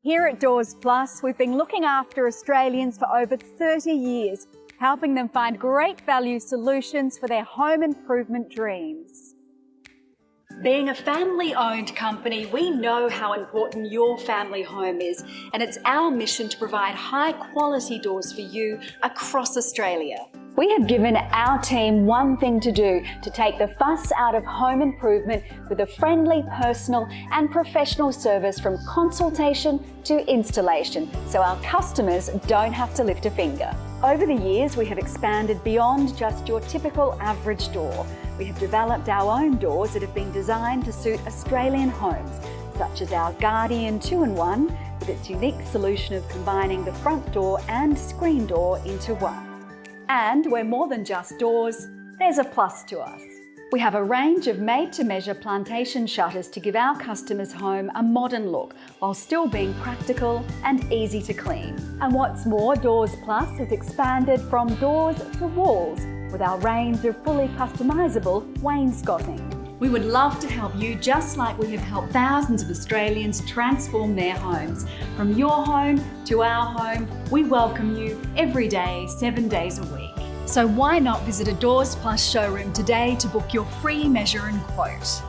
Here at Doors Plus, we've been looking after Australians for over 30 years, helping them find great value solutions for their home improvement dreams. Being a family-owned company, we know how important your family home is, and it's our mission to provide high-quality doors for you across Australia. We have given our team one thing to do: to take the fuss out of home improvement with a friendly, personal and professional service from consultation to installation, so our customers don't have to lift a finger. Over the years, we have expanded beyond just your typical average door. We have developed our own doors that have been designed to suit Australian homes, such as our Guardian 2-in-1 with its unique solution of combining the front door and screen door into one. And we're more than just doors, there's a plus to us. We have a range of made-to-measure plantation shutters to give our customers' home a modern look while still being practical and easy to clean. And what's more, Doors Plus has expanded from doors to walls with our range of fully customisable wainscoting. We would love to help you just like we have helped thousands of Australians transform their homes. From your home to our home, we welcome you every day, 7 days a week. So why not visit a Doors Plus showroom today to book your free measure and quote?